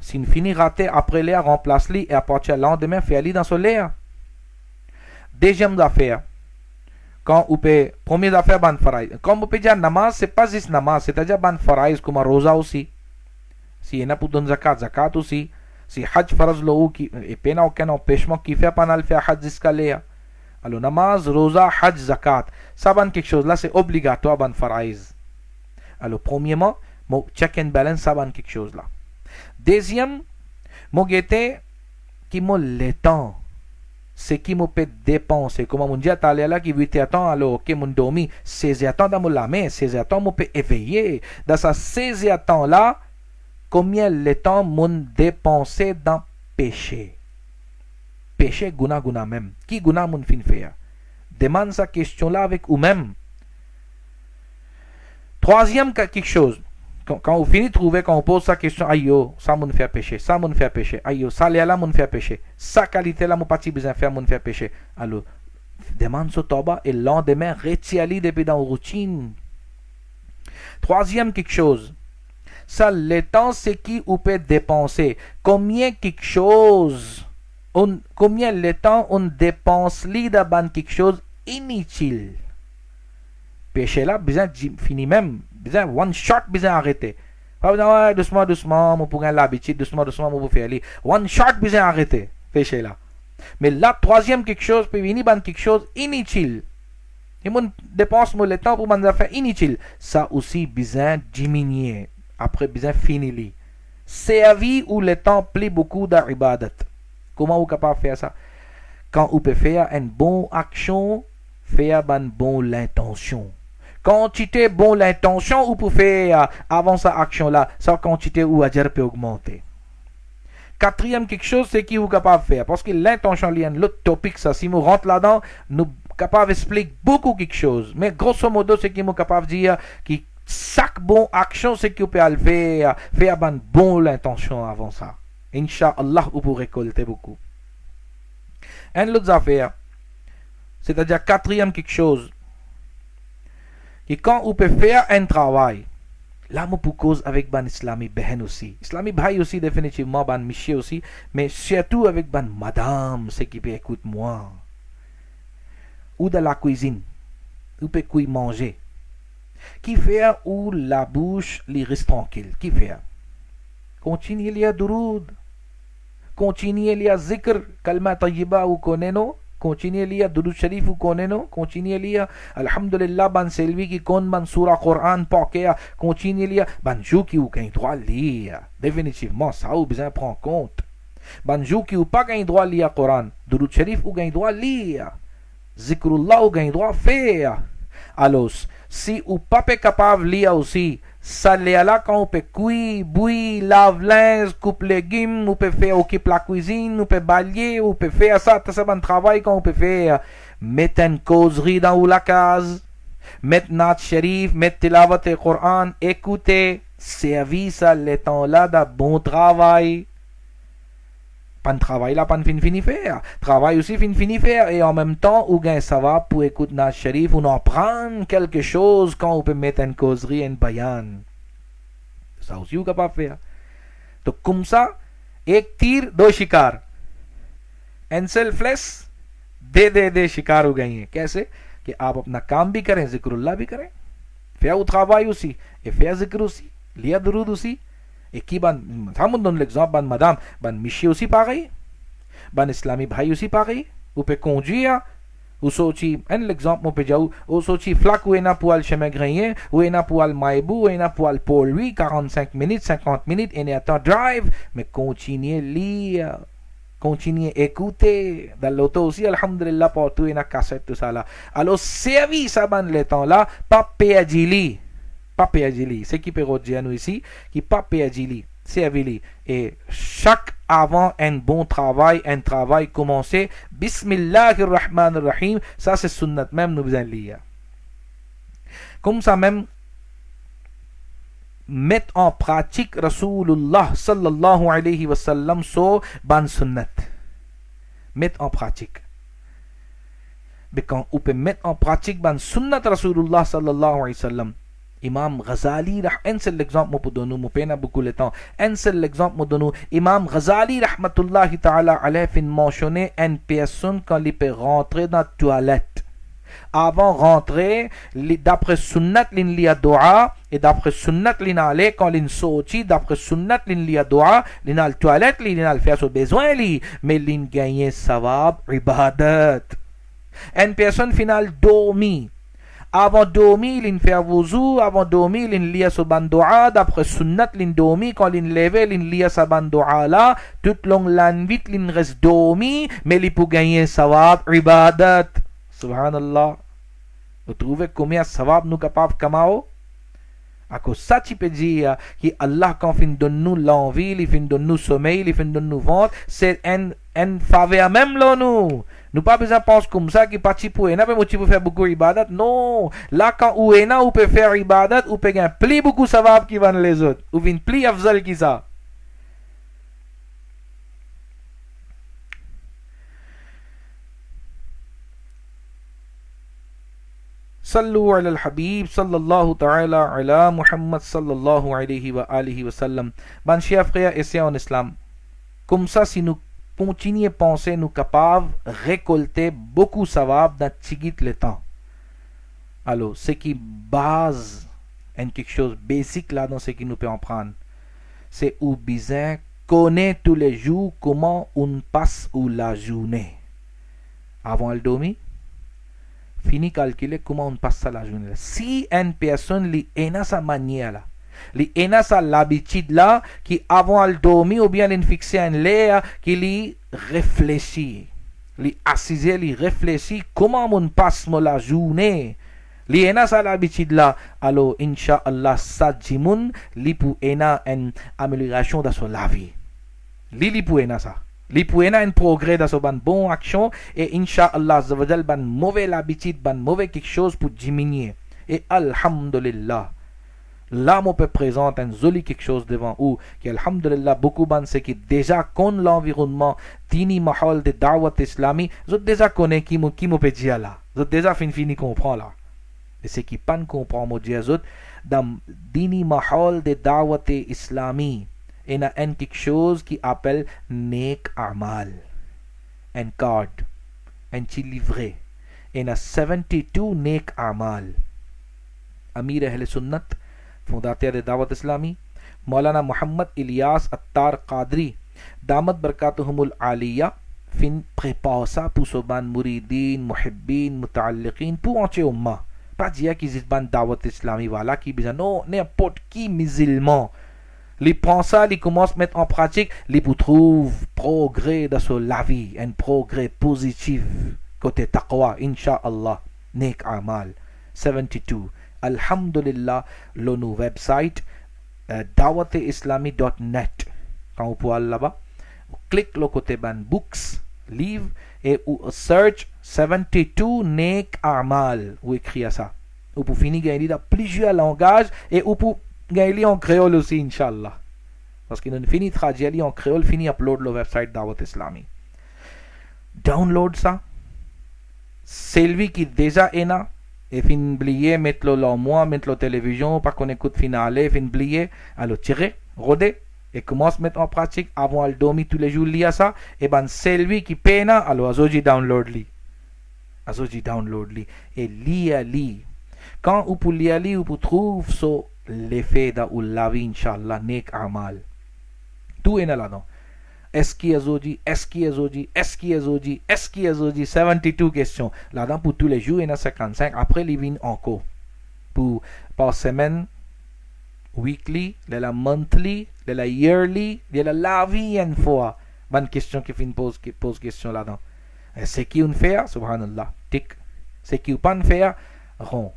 Si une fini raté après l'air, remplace-li et à partir du lendemain, fais-li dans ce l'air. Deuxième affaire. Quand vous pouvez, première affaire, ban faraïs. Comme vous pouvez dire namaz, c'est pas juste namaz, c'est-à-dire ban faraïs comme rosa aussi. Si il y en a pour donner zakat aussi. Si hajj faraz lo qui et pena aucun empêchement qui fait pendant le faire hajj jusqu'à l'air. Alors namaz, rosa, hajj, zakat. Ça ban quelque chose là, c'est obligatoire ban faraïs. Alors premièrement, mon check and balance, ça ban quelque chose là. Deuxième, mon guetté qui m'a le temps. C'est qui me peut dépenser. Comme on dit à là qui veut attendre alors que mon dormi, 16 temps dans mon la main, 16 temps me peut éveiller. Dans sa 16 temps là, combien le temps mon dépensé dans péché. Péché guna même. Qui guna mon fin faire? Demande sa question là avec vous-même. Troisième quelque chose. Quand vous finissez de trouver, quand on pose sa question, aïe, ça m'en fait pécher, ça m'en fait pécher, aïe, ça là m'en fait pécher, sa qualité là, mon parti besoin faire m'en fait pécher. Alors, demande ce tabac et le lendemain, retire-li depuis dans la routine. Troisième quelque chose. Ça, le temps, c'est qui vous peut dépenser. Combien quelque chose, combien le temps on dépense li dans quelque chose inutile. Péché là, besoin fini même. Besoin one shot, besoin arrêter. Pas besoin doucement, on pourrait l'habitude, doucement, on peut faire aller. One shot, besoin arrêter. Péché là. Mais là, troisième quelque chose, peut venir dans quelque chose inutile. Et mon dépense le temps pour m'en faire inutile. Ça aussi, besoin diminuer. Après, besoin finir. Servi où le temps plaît beaucoup d'ibadat. Comment vous capable de faire ça? Quand vous pouvez faire une bonne action, faire une bonne intention. Quantité bonne l'intention, vous pouvez faire avant cette action-là, sa quantité ou à dire peut augmenter. Quatrième quelque chose, c'est qui vous capable de faire. Parce que l'intention, l'autre topic, ça, si nous rentrons là-dedans, nous capable d'expliquer beaucoup quelque chose. Mais grosso modo, c'est qui nous capable de dire que chaque bonne action, c'est qui vous pouvez faire une bonne intention avant ça. Inch'Allah, vous pouvez récolter beaucoup. Une autre affaire, c'est-à-dire quatrième quelque chose, et quand vous pouvez faire un travail, là, je peux cause avec ban islami behen aussi. Islami bhai aussi, définitivement, ban monsieur aussi, mais surtout avec ban madame, ce qui peut écouter moi. Ou dans la cuisine, vous pouvez manger. Qui fait ou la bouche, les reste tranquille. Qui fait? Continuez les duroud. Continuez les zikr, kalma tayyiba ou koneno. Continuez lire Durud Sharif ou connaissez-nous. Continuez lire Alhamdulillah ban selvi qui connaît ban surah Coran paquet. Continuez lire ban jou qui ou gain droit lire. Définitivement ça ou besoin prendre compte. Ban jou qui ou pas gain droit lire Coran. Durud Sharif ou gain droit lire. Zikrullah ou gain droit faire. Alors si ou pas capable lire aussi, ça là quand on peut cuire, bouillir, lave linge, coupe légumes, on peut faire occuper la cuisine, on peut balayer, on peut faire ça, c'est un travail qu'on peut faire. Mettre une causerie dans la case, mettre notre shérif, mettre tilavat le Coran, écouter, service à le temps là d'un bon travail. Pas de travail là, pas de fini faire. Travail aussi fini faire. Et en même temps, ou gain ça va pour écouter notre shérif, on en prend quelque chose quand on peut mettre une causerie, une bayan. Ça aussi, on est capable de faire. Donc, comme ça, un tir, deux shikar. Un seul flèche, des shikar ou gagner. Qu'est-ce que आप अपना काम भी करें, जिक्रुल्लाह भी करें. Faire au travail aussi. Et faire zikr aussi. Lire durud aussi. Et qui ban, ça me donne l'exemple, ban madame, ban michi aussi pareil, ban islami bhai aussi pareil, ou peut conduire, ou sorti, un exemple, on peut dire, ou sorti flac ou ena pour aller chemin grenier, ou ena pour aller maïbou, ou ena pour aller pour lui, 45 minutes, 50 minutes, et attend drive, mais continuez lire, continuez écouter, dans l'auto aussi, alhamdulillah, partout, ena cassette, tout ça là. Alors, service à ban le temps là, pas perdre li. Pas perdre. Ce qui peut dire nous ici, qui pas perdre, servi. Et chaque avant un bon travail, un travail commencé, Bismillahirrahmanirrahim, ça c'est sunnat même nous besoin lire. Comme ça même, mettre en pratique Rasulullah sallallahu alayhi wa sallam so ban sunnat. Mettre en pratique. mais quand on peut mettre en pratique ban sunnat Rasulullah sallallahu alayhi wa sallam. Imam Ghazali, un seul exemple moi pour donner, moi peine beaucoup le temps, un seul exemple moi donner, Imam Ghazali rahmatullahi ta'ala alayhi fin mentionner une personne quand il peut rentrer dans la toilette. Avant rentrer, d'après sunnat l'in liya dua, et d'après sunnat l'in aller, quand l'in sorti, d'après sunnat l'in liya dua, l'in al toilette, l'in faire son besoin, mais l'in gagne savab, ibadat. Une personne finale dormi. Avant dormir, l'in fait wuzu, avant dormir, l'in lia sa bandoa, d'après sunnat, l'in dormi, quand l'in lève, l'in lia sa bandoa là, toute longue l'anvit, l'in reste dormi, mais l'in pour gagner savab, ibadat. Subhanallah. Vous trouvez combien savab nous capables de kamao? À cause ça, tu peux dire que Allah, quand il donne nous l'envie, il donne nous sommeil, il donne nous ventre, c'est un faveur même là, nous. Nous pas besoin de penser comme ça, qui parti pour ena, mais tu peux faire beaucoup ibadat. Non. Là, quand ou ena, ou peut faire ibadat, ou peut gagner plus beaucoup savab qui vont les autres. Ou vient plus afzal qui ça. Sallu ala al-Habib sallallahu ta'ala ala Muhammad sallallahu alayhi wa alihi wa sallam. Ban chers frères et sœurs en islam, comme ça, si nous continuons à penser, nous capables de récolter beaucoup de savab dans le temps. Alors, ce qui base en quelque chose de basique là dans ce qui nous peut en prendre, c'est ou besoin connaître tous les jours comment on passe ou la journée. Avant le dormir, fini calculer comment on passe la journée. Si une personne li ena sa manière là, li ena sa l'habitude là, qui avant le dormir ou bien il fixer un l'air, qui li réfléchit, li assise, li réfléchit comment on passe la journée. Li ena sa l'habitude là, alors inshallah sa jimoun li pour ena une amélioration dans son la vie. Li pour ena ça. Li pour ena un progrès dans son bon action et inshallah zawajal ban mauvais habitude, ban mauvais quelque chose pour diminuer. Et alhamdulillah, là on peut présenter un joli quelque chose devant ou qui alhamdulillah beaucoup ban c'est qui déjà connaît l'environnement dini mahal de da'wat islami, je déjà connais qui me peut dire là. Je déjà fini comprend là. Et ce qui pas comprend mo dire dans dini mahal de da'wat islami. Il y a quelque chose qui appelle Nek Amal. Un card. Un petit livret. Il y a 72 Nek Amal. Amir Ahl Sunnat, fondateur de Dawat Islami, Maulana Muhammad Ilyas Attar Qadri, Damat Barakatuhumul Aliyah, fin prépare ça pour ce ban Mouridin, Muhibbin, Muta'alliqin, pour entier umma. Pas dire qu'ils sont ban Dawat Islami, voilà, qui besoin, non, n'importe qui musulman. Les prend ça, les commence à mettre en pratique, les pour trouver progrès dans la vie, un progrès positif côté taqwa, insha'Allah, Nek Amal, 72. Alhamdulillah, le website dawateislami.net. Quand vous pouvez aller là-bas, vous cliquez le côté ban books, livres, et vous search 72 Nek Amal. Vous écrivez ça. Vous pouvez finir gagner dans plusieurs langages et vous pouvez gagner en créole aussi, inshallah. Parce que nous finissons de traduire en créole, fini upload le website Dawat Islami. Download ça. Celui qui déjà est là, et fin oublier, mettre le en moi, mettre la télévision, pas qu'on écoute finale, fin oublier, alors tirer, roder, et commence à mettre en pratique avant de dormir tous les jours, lire ça, et ben celui qui peine, alors azoji download li. Azoji download li. Et lire li. Quand vous pouvez lire li, vous pouvez trouver so l'effet dans la vie, inshallah, nek amal. Tout est là-dedans. Est-ce qu'il y a Zoji, est-ce qu'il y a Zoji, est-ce qu'il y a Zoji, est-ce qu'il y a Zoji, 72 questions. Là-dedans, pour tous les jours, il y en a 55. Après, il y a encore. Pour, par semaine, weekly, il y a la monthly, il y a la yearly, il y a la vie une fois. Bonne question qui pose question là-dedans. C'est qui on fait, subhanallah, tic. C'est qui on pas faire, rond.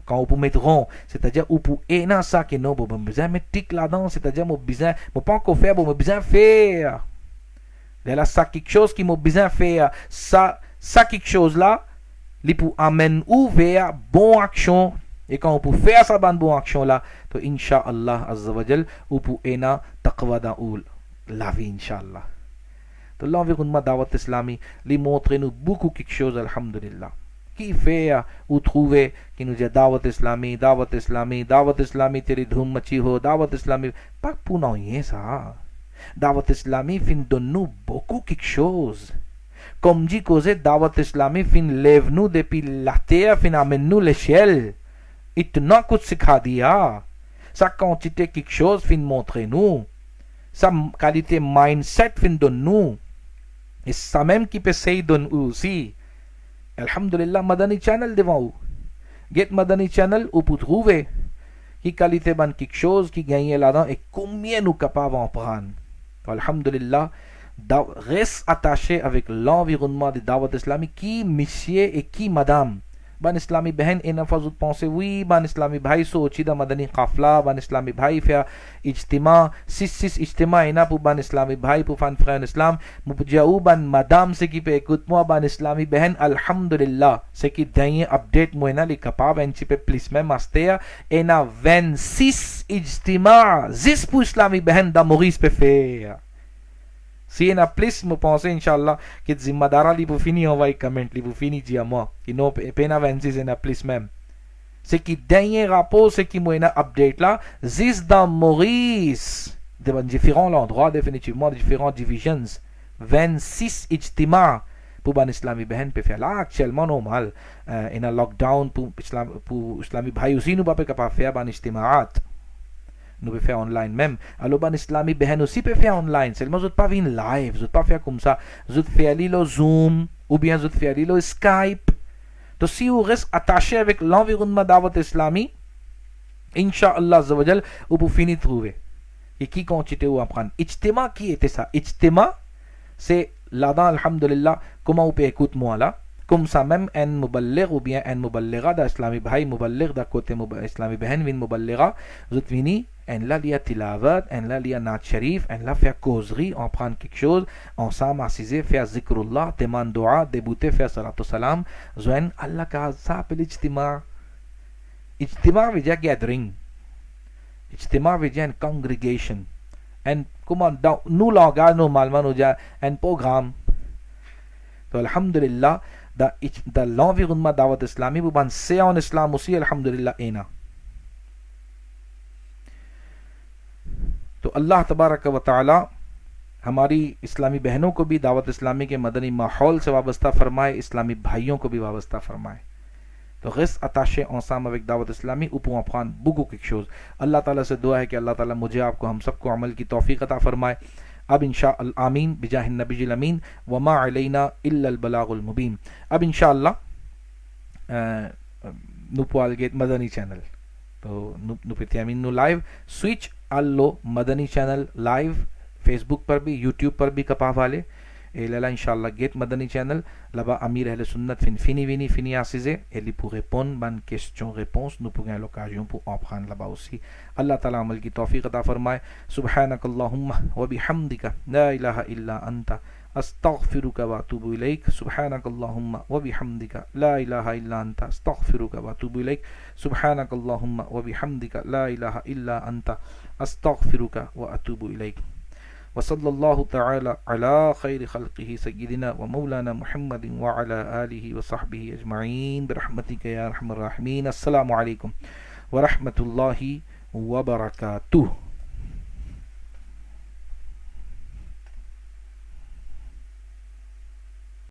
Quand on peut mettre rond, c'est-à-dire on peut énormément ça que non, on besoin mettre tic là-dedans, c'est-à-dire on besoin, on pas encore faire, on besoin faire. Là ça quelque chose qui m'a besoin faire, ça quelque chose là, il peut amener ouvert bonne action et quand on peut faire ça bonne action là, to inshallah azza wa jal, on peut énormément taqwa dans la vie inshallah. तो l'environnement Dawat Islami lui montre nous beaucoup quelque chose, alhamdulillah. Qui fait ou trouver qui nous dit Dawat Islami, Dawat Islami, Dawat Islami, तेरी धूम मची हो, Dawat Islami. Pas pour non ça. Dawat Islami fin donne nous beaucoup quelque chose. Comme dit cause Dawat Islami fin lève nous depuis la terre, fin amène nous l'échelle. इतना कुछ सिखा दिया. Sa quantité quelque chose fin montrer nous. Sa qualité mindset fin donne nous. Et ça même qui peut se donne aussi. Alhamdulillah, Madani Channel devant vous. Get Madani Channel où pour trouver qui qualité ban quelque chose qui gagne là-dedans et combien nous capables en prendre. Alhamdulillah, reste attaché avec l'environnement de Dawat Islami qui monsieur et qui madame. Ban Islami बहन इन फजूद पहुंचे हुई ban Islami भाई सोचीदा मदनी काफला ban Islami भाई फिर इज्तिमा सिस इज्तिमा इना पु ban Islami भाई पु फन फ्रेंड इस्लाम मुजाऊ ban madam से की पे कुतमुआ ban Islami बहन अल्हम्दुलिल्लाह से की दये update Moina li capab enci pe please में mastea ena 26 इज्तिमा जिस पु Islami बहन da Maurice पे फेया Si na please mo pense inshallah que zimadara li bu fini on va comment li bu fini dia moi que no pena vences na please même c'est qui dernier rapport c'est qui moi na update là zis dans Maurice de différents endroits définitivement différentes divisions 26 ijtima pour ban islami behen pe faire là actuellement normal in a lockdown pour islami bhai usi nu ba pe ka faire ban ijtimaat nous pouvons faire online même. Alors, ban islami behen aussi peut faire online. Seulement, vous ne pas venir live, vous ne pas faire comme ça. Vous faire le Zoom, ou bien vous faire le Skype. Donc, si vous restez attaché avec l'environnement Dawat Islami, Inch'Allah, vous pouvez finir de trouver. Et qui continue à apprendre. Ijtima, qui était ça? Ijtima, c'est là-dedans, alhamdulillah, comment vous pouvez écouter moi là? Comme ça même, un muballigh ou bien un muballigha da islami bhai, muballigh da côté islami behen, vin muballigha, vous venez, en là, il y a tilavat, en là, il y a nat sharif, en là, faire causerie, on prend quelque chose, ensemble, assiser, faire zikrullah, demander dua, débuter, faire salatu salam, zoen, Allah ka, ça appelle ijtima. Ijtima veut dire gathering. Ijtima veut dire une congregation. And, comment, dans nous, langage, normalement, nous dire un programme. Donc, alhamdulillah, dans l'environnement Dawat Islami, vous pensez en islam aussi, alhamdulillah, ena. तो अल्लाह तबारक व ताला हमारी इस्लामी बहनों को भी दावत इस्लामी के मदनी माहौल से वाबस्ता फरमाए, इस्लामी भाइयों को भी वाबस्ता फरमाए. तो गिस attache ensemble avec Dawat Islami pour apprendre beaucoup quelque chose. अल्लाह ताला से दुआ है कि अल्लाह ताला मुझे आपको हम सबको अमल की तौफीक अता फरमाए. अब इंशाअल्लाह आमीन बिजाह नबील अमीन वमा अलैना इल्ला अल बलागुल मुबीन. अब इंशाअल्लाह नुपुआल गेट मदनी चैनल तो नुपिति अमीन नु लाइव स्विच अल्लो मदनी चैनल लाइव फेसबुक पर भी यूट्यूब पर भी कपा वाले एला इंशाल्लाह गेट मदनी चैनल लबा अमीर अहले सुन्नत fini assise et lui pour répondre ban question réponse nous pourrons l'occasion pour en prendre là-bas aussi. Allah ta'ala amal ki tawfiq ata farmaye. Subhanakallahumma wa bihamdika la ilaha illa anta astaghfiruka wa atubu ilayk. Subhanakallahumma wa bihamdika la ilaha illa anta astaghfiruka wa atubu ilayk. Subhanakallahumma wa bihamdika la ilaha illa anta astaghfiruka wa atubu ilayk. وصلى الله تعالى على خير خلقه سيدنا ومولانا محمد وعلى آله وصحبه أجمعين برحمتك يا أرحم الراحمين. السلام عليكم ورحمة الله وبركاته.